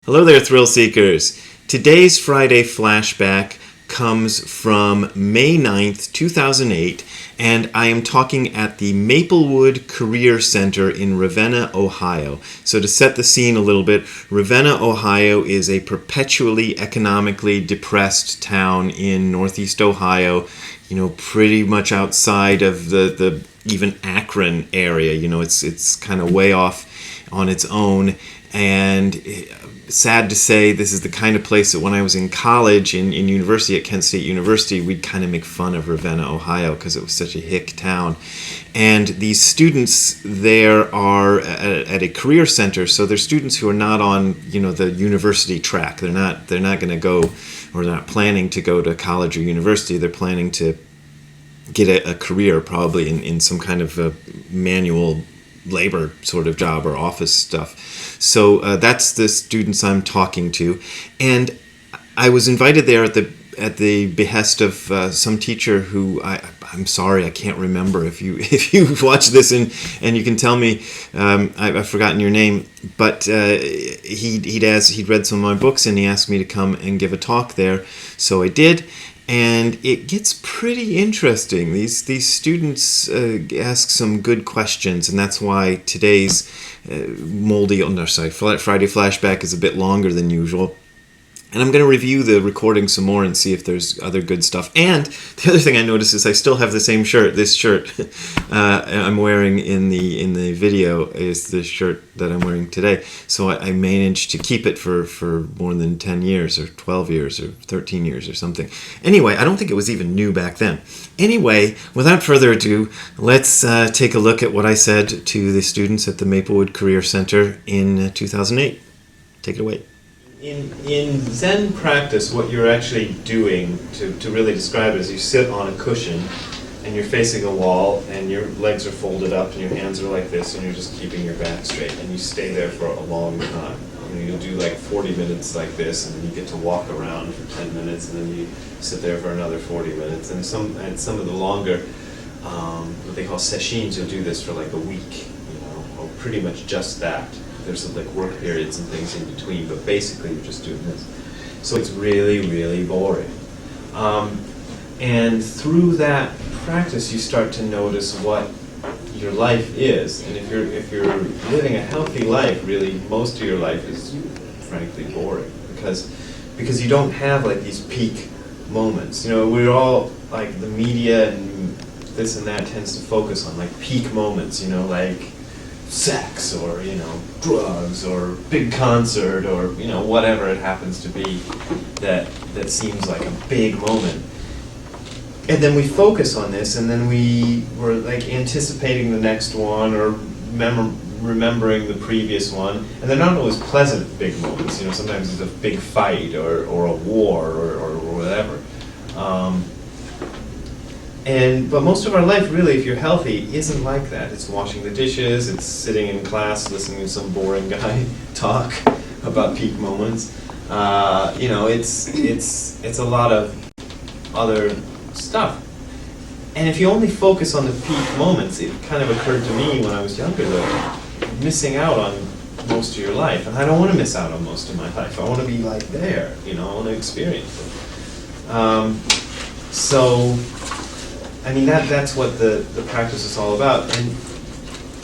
Hello there, thrill seekers. Today's Friday flashback comes from May 9th, 2008, and I am talking at the Maplewood Career Center in Ravenna, Ohio. So to set the scene a little bit, Ravenna, Ohio is a perpetually economically depressed town in northeast Ohio, pretty much outside of the even Akron area. It's kind of way off on its own, and sad to say, this is the kind of place that when I was in college, in university at Kent State University, we'd kind of make fun of Ravenna, Ohio, because it was such a hick town. And these students there are at a career center, so they're students who are not on, the university track. They're not going to go, or they're not planning to go to college or university. They're planning to get a career, probably in some kind of a manual labor sort of job or office stuff. So that's the students I'm talking to, and I was invited there at the behest of some teacher who I'm sorry, I can't remember. If you watch this and you can tell me, I've forgotten your name, but he'd read some of my books and he asked me to come and give a talk there, so I did. And it gets pretty interesting. These students ask some good questions, and that's why today's Friday flashback is a bit longer than usual. And I'm going to review the recording some more and see if there's other good stuff. And the other thing I noticed is I still have the same shirt. This shirt I'm wearing in the video is the shirt that I'm wearing today. So I managed to keep it for more than 10 years or 12 years or 13 years or something. Anyway, I don't think it was even new back then. Anyway, without further ado, let's take a look at what I said to the students at the Maplewood Career Center in 2008. Take it away. In Zen practice, what you're actually doing, to really describe it, is you sit on a cushion and you're facing a wall and your legs are folded up and your hands are like this and you're just keeping your back straight, and you stay there for a long time. You'll do like 40 minutes like this, and then you get to walk around for 10 minutes, and then you sit there for another 40 minutes. And some of the longer, what they call sessions, you'll do this for like a week, or pretty much just that. There's like work periods and things in between, but basically you're just doing this. So it's really, really boring. And through that practice, you start to notice what your life is. And if you're living a healthy life, really most of your life is frankly boring, because you don't have like these peak moments. We're all like, the media and this and that tends to focus on like peak moments. Like sex, or drugs, or big concert, or whatever it happens to be that seems like a big moment. And then we focus on this, and then we're like anticipating the next one, or remembering the previous one. And they're not always pleasant big moments. Sometimes it's a big fight or a war or whatever. But most of our life, really, if you're healthy, isn't like that. It's washing the dishes, it's sitting in class listening to some boring guy talk about peak moments. It's a lot of other stuff. And if you only focus on the peak moments, it kind of occurred to me when I was younger that you're missing out on most of your life. And I don't want to miss out on most of my life. I want to be like there, I want to experience it. That's what the practice is all about. And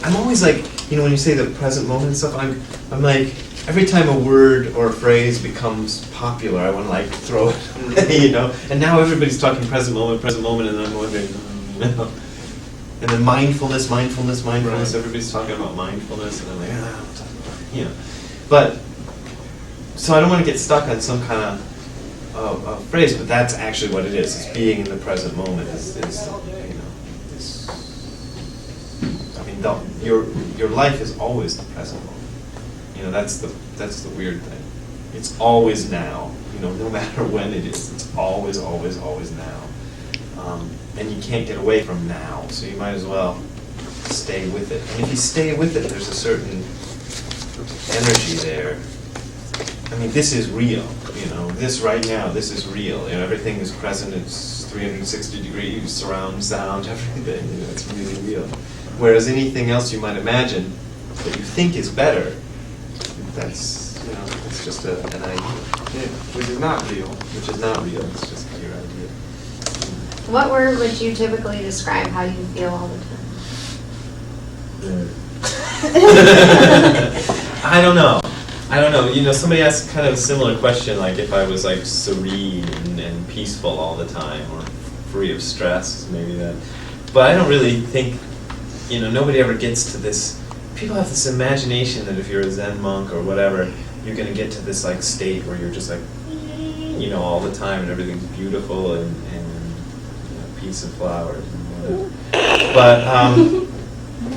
I'm always like, when you say the present moment and stuff, I'm like, every time a word or a phrase becomes popular, I want to like throw it away, And now everybody's talking present moment, and I'm wondering, And then mindfulness. Right. Everybody's talking about mindfulness, and I'm like, I'm talking about, But, so I don't want to get stuck on some kind of phrase, but that's actually what it is. It's being in the present moment. Your life is always the present moment. That's the weird thing. It's always now. No matter when it is, it's always, always, always now. And you can't get away from now, so you might as well stay with it. And if you stay with it, there's a certain energy there. This is real, this right now, this is real. Everything is present, it's 360 degrees, surround sound, everything, it's really real. Whereas anything else you might imagine that you think is better, that's It's just an idea, which is not real. It's just your idea. What word would you typically describe how you feel all the time? I don't know. Somebody asked kind of a similar question, like if I was like serene and peaceful all the time, or free of stress, maybe that. But I don't really think, nobody ever gets to this. People have this imagination that if you're a Zen monk or whatever, you're going to get to this like state where you're just like, all the time and everything's beautiful and peace and flowers and whatever.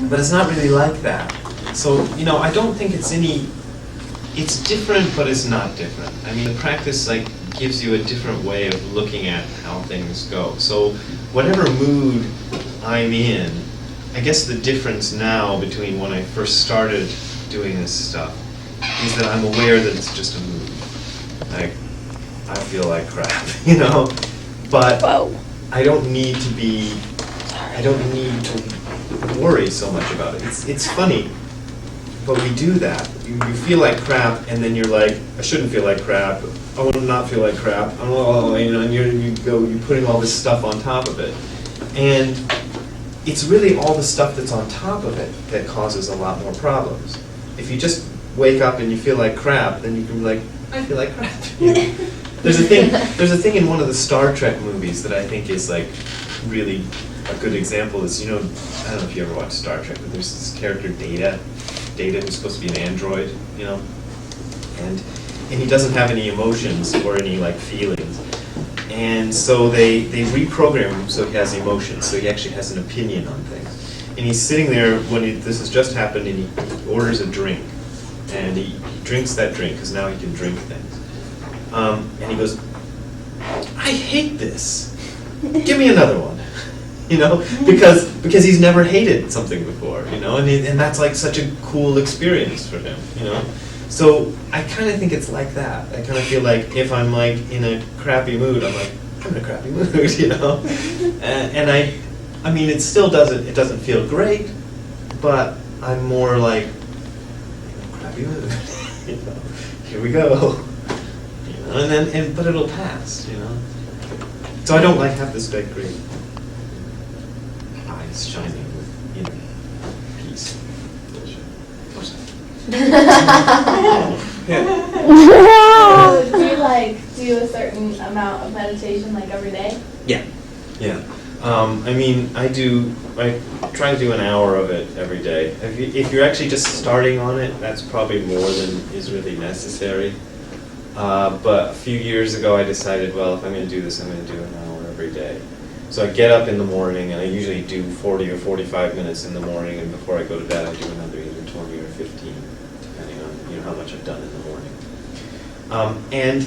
But it's not really like that. So, I don't think it's different, but it's not different. I mean, the practice gives you a different way of looking at how things go. So whatever mood I'm in, I guess the difference now between when I first started doing this stuff is that I'm aware that it's just a mood. Like, I feel like crap, But I don't need to worry so much about it. It's funny, but we do that. You feel like crap, and then you're like, I shouldn't feel like crap. I want to not feel like crap. And you're putting all this stuff on top of it. And it's really all the stuff that's on top of it that causes a lot more problems. If you just wake up and you feel like crap, then you can be like, I feel like crap. There's a thing in one of the Star Trek movies that I think is really a good example is, I don't know if you ever watched Star Trek, but there's this character Data who's supposed to be an android, and he doesn't have any emotions or any feelings. And so they reprogram him so he has emotions, so he actually has an opinion on things. And he's sitting there when this has just happened, and he orders a drink. And he drinks that drink, because now he can drink things. And he goes, I hate this. Give me another one. Because he's never hated something before, and that's such a cool experience for him, So I kind of think it's like that. I kind of feel like if I'm in a crappy mood, I'm in a crappy mood, and I mean, it still doesn't feel great, but I'm more crappy mood, here we go, but it'll pass, So I don't have this great eyes shining with peace. Do you do a certain amount of meditation every day? Yeah. I mean, I try to do an hour of it every day. If you're actually just starting on it, that's probably more than is really necessary. But a few years ago, I decided, well, if I'm going to do this, I'm going to do an hour every day. So I get up in the morning, and I usually do 40 or 45 minutes in the morning, and before I go to bed, I do another either 20 or 15, depending on how much I've done in the morning. And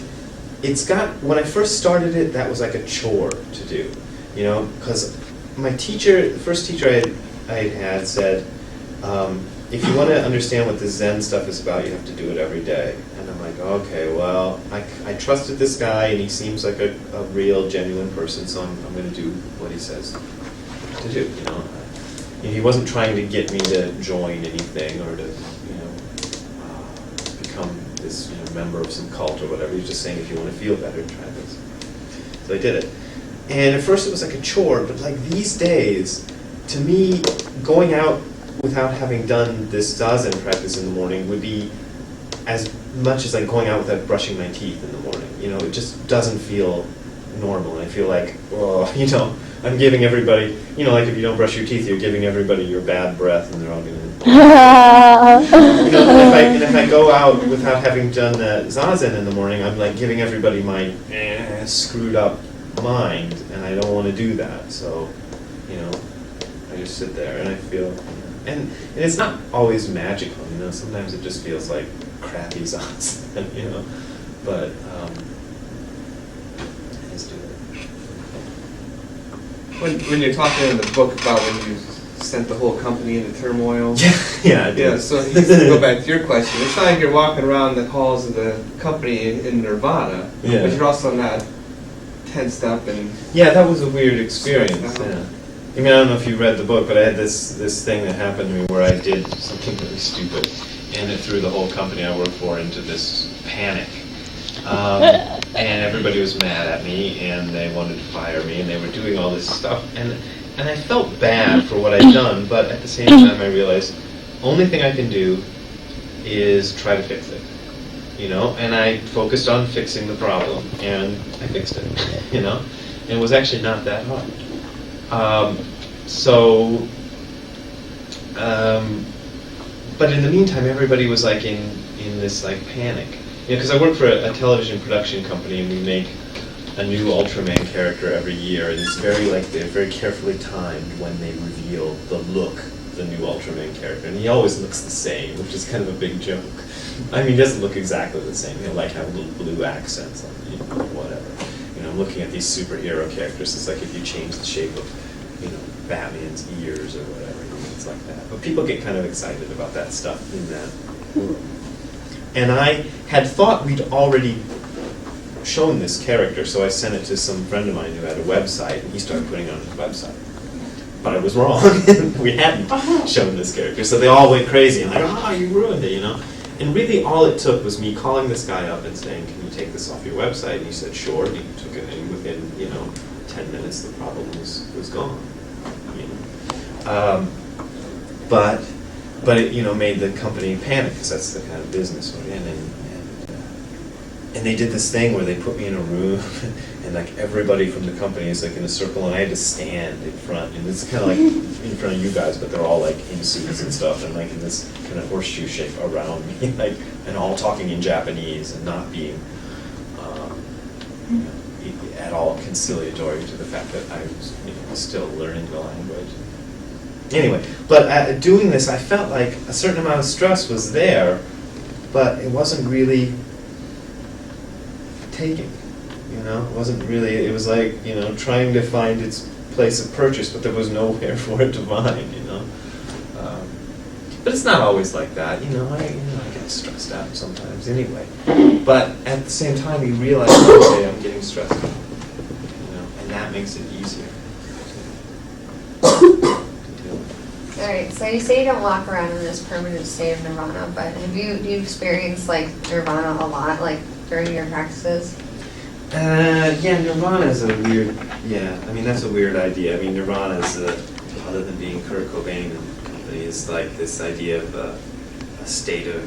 it's when I first started it, that was like a chore to do, because the first teacher I had said, if you want to understand what the Zen stuff is about, you have to do it every day. And I'm like, okay, well, I trusted this guy, and he seems like a real, genuine person, so I'm going to do what he says to do, He wasn't trying to get me to join anything or to, become this member of some cult or whatever. He was just saying, if you want to feel better, try this. So I did it. And at first it was like a chore, but these days, to me, going out without having done this Zazen practice in the morning would be as much as going out without brushing my teeth in the morning. It just doesn't feel normal. And I feel I'm giving everybody, if you don't brush your teeth, you're giving everybody your bad breath, and they're all going to... and if I go out without having done that Zazen in the morning, I'm giving everybody my screwed up mind, and I don't want to do that. So, I just sit there, and I feel... And it's not always magical, sometimes it just feels like crappy Zazen, but I just do it. When you're talking in the book about when you sent the whole company into turmoil. Yeah. So to go back to your question, it's not like you're walking around the halls of the company in Nirvana, but you're also not tensed up and... Yeah, that was a weird experience, yeah. I mean, I don't know if you read the book, but I had this thing that happened to me where I did something really stupid, and it threw the whole company I worked for into this panic. And everybody was mad at me, and they wanted to fire me, and they were doing all this stuff. And I felt bad for what I'd done, but at the same time I realized, only thing I can do is try to fix it. And I focused on fixing the problem, and I fixed it, and it was actually not that hard. But in the meantime, everybody was like in this like panic, because I work for a television production company, and we make a new Ultraman character every year, and it's they're very carefully timed when they reveal the new Ultraman character, and he always looks the same, which is kind of a big joke. I mean, he doesn't look exactly the same. He'll have little blue accents on whatever. I'm looking at these superhero characters. It's like if you change the shape of, Batman's ears or whatever. It's like that. But people get kind of excited about that stuff in that world. And I had thought we'd already shown this character, so I sent it to some friend of mine who had a website, and he started putting it on his website. But I was wrong. We hadn't shown this character. So they all went crazy and you ruined it, And really all it took was me calling this guy up and saying, can you take this off your website? And he said, sure. And he took it, and within, 10 minutes the problem was gone. But it, made the company panic, because that's the kind of business we're in. And they did this thing where they put me in a room, and everybody from the company is in a circle, and I had to stand in front, and it's kind of in front of you guys, but they're all in suits and stuff, and in this kind of horseshoe shape around me, and all talking in Japanese and not being at all conciliatory to the fact that I was still learning the language. Anyway, but doing this, I felt like a certain amount of stress was there, but it wasn't really taking, it wasn't really, it was trying to find its place of purchase, but there was nowhere for it to find, but it's not always like that, I get stressed out sometimes anyway, but at the same time you realize, okay, I'm getting stressed out, and that makes it easier. Alright, so you say you don't walk around in this permanent state of nirvana, but do you experience nirvana a lot, during your practices? Yeah, nirvana is a weird, that's a weird idea. I mean, nirvana is, other than being Kurt Cobain and company, is this idea of a state of,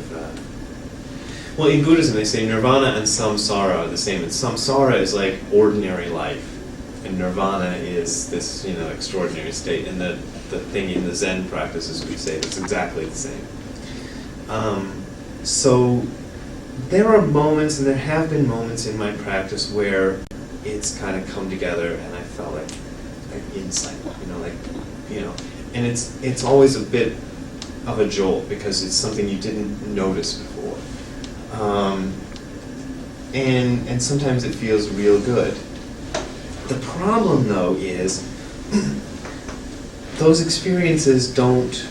well, in Buddhism they say nirvana and samsara are the same, and samsara is ordinary life, and nirvana is this, extraordinary state, and the thing in the Zen practices we say that's exactly the same. So there are moments, and there have been moments in my practice where it's kind of come together, and I felt like insight, and it's always a bit of a jolt because it's something you didn't notice before, and sometimes it feels real good. The problem, though, is those experiences don't,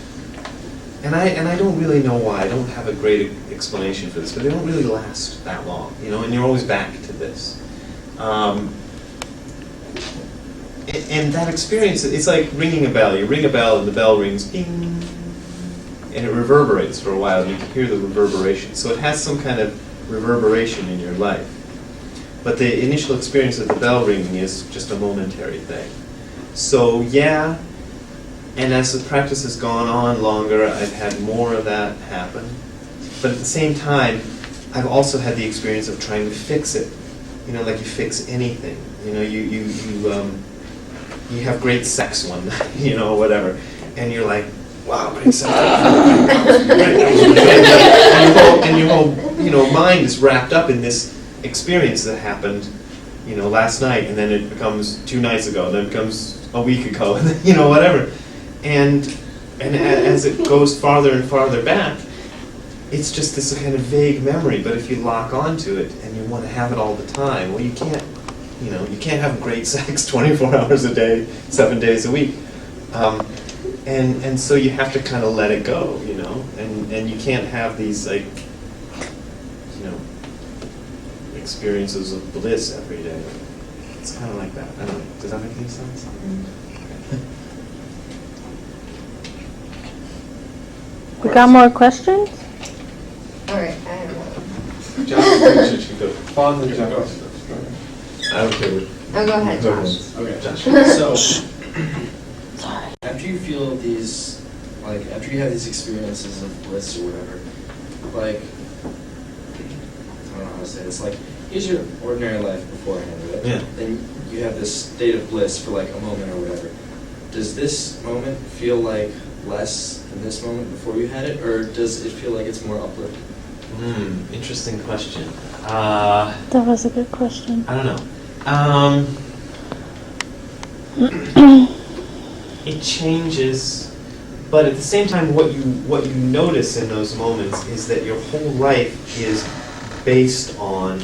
and I don't really know why. I don't have a great explanation for this, but they don't really last that long, and you're always back to this. And that experience, it's like ringing a bell. You ring a bell, and the bell rings, ding, and it reverberates for a while, and you can hear the reverberation. So it has some kind of reverberation in your life. But the initial experience of the bell ringing is just a momentary thing. So yeah, and as the practice has gone on longer, I've had more of that happen. But at the same time, I've also had the experience of trying to fix it. Like you fix anything. You have great sex one night, whatever, and you're like, wow, great sex. And your whole mind is wrapped up in this experience that happened, last night, and then it becomes 2 nights ago, and then it becomes a week ago, and then, whatever. And as it goes farther and farther back, it's just this kind of vague memory. But if you lock onto it and you want to have it all the time, well, you can't have great sex 24 hours a day, 7 days a week. And so you have to kind of let it go, and you can't have these experiences of bliss every day. It's kind of like that. I don't know. Does that make any sense? We got more questions? Alright, I have one. Josh should go. Pause and jump. I don't care. Oh, go ahead, Josh. Okay. Josh. So, after you feel these, like, after you have these experiences of bliss or whatever, like, I don't know how to say this, like, here's your ordinary life beforehand, right? Yeah. Then you have this state of bliss for, like, a moment or whatever. Does this moment feel like less than this moment before you had it, or does it feel like it's more uplifting? Interesting question. That was a good question. I don't know. It changes, but at the same time, what you notice in those moments is that your whole life is based on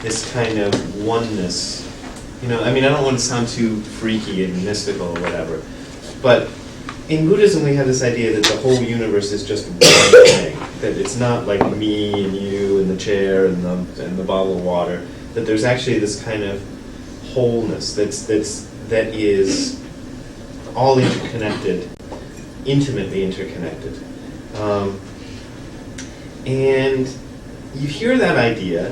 this kind of oneness. You know, I mean, I don't want to sound too freaky and mystical or whatever, but in Buddhism we have this idea that the whole universe is just one thing. That it's not like me and you and the chair and the bottle of water. That there's actually this kind of wholeness that is all interconnected, intimately interconnected. And you hear that idea,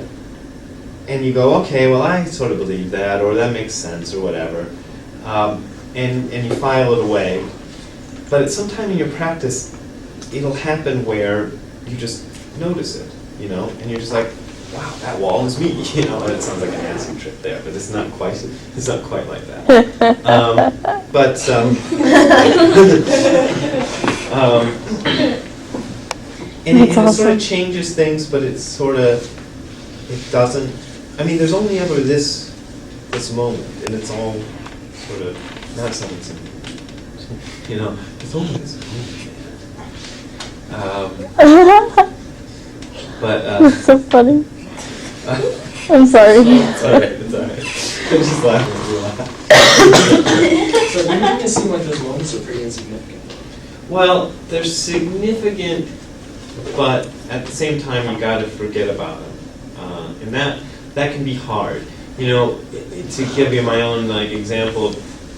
and you go, okay, well, I sort of believe that, or that makes sense, or whatever. And you file it away. But at some time in your practice, it'll happen where you just notice it, you know, and you're just like, wow, that wall is me, you know. And it sounds like an acid trip there, but it's not quite like that. And it sort of changes things, but it doesn't. I mean, there's only ever this moment, and it's all sort of not something, you know. It's only this moment. That's so funny. I'm sorry. It's alright. I'm just laughing. So you make it seem like those moments are pretty insignificant. Well, they're significant, but at the same time, you got to forget about them, and that can be hard. You know, to give you my own example,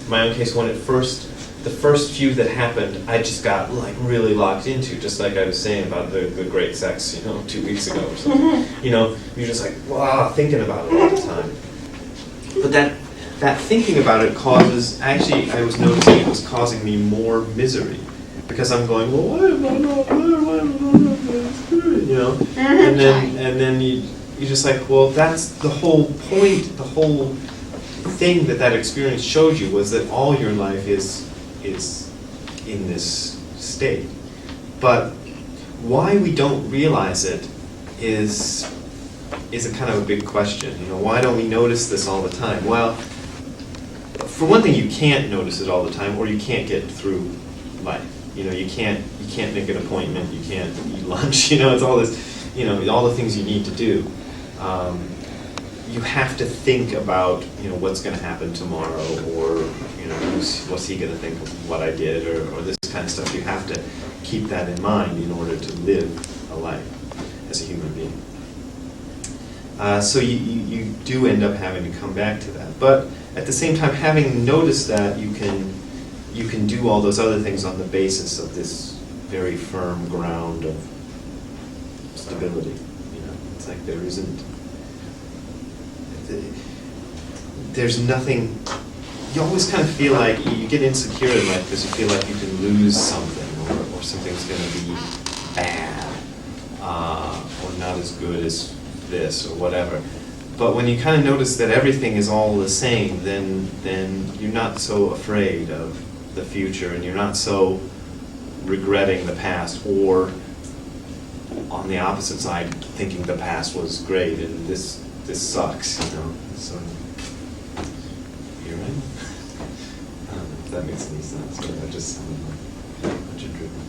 my own case, when the first few that happened, I just got really locked into, just like I was saying about the great sex, 2 weeks ago or something. You're just like, wow, thinking about it all the time. But that thinking about it I was noticing it was causing me more misery. Because I'm going, well, why am I not and then you're just like, well, that's the whole point, the whole thing that experience showed you was that all your life is in this state. But why we don't realize it is a kind of a big question. Why don't we notice this all the time? Well, for one thing, you can't notice it all the time, or you can't get through life. You can't make an appointment, you can't eat lunch, it's all this, all the things you need to do. You have to think about, what's going to happen tomorrow, or, what's he going to think of what I did, or this kind of stuff. You have to keep that in mind in order to live a life as a human being. So you do end up having to come back to that. But at the same time, having noticed that, you can do all those other things on the basis of this very firm ground of stability. It's like there's nothing. You always kind of feel like you get insecure in life because you feel like you can lose something, or something's going to be bad, or not as good as this, or whatever. But when you kind of notice that everything is all the same, then you're not so afraid of the future, and you're not so regretting the past, or on the opposite side, thinking the past was great and this sucks, So you're right. I don't know if that makes any sense, but that just sounded like a bunch of drivel.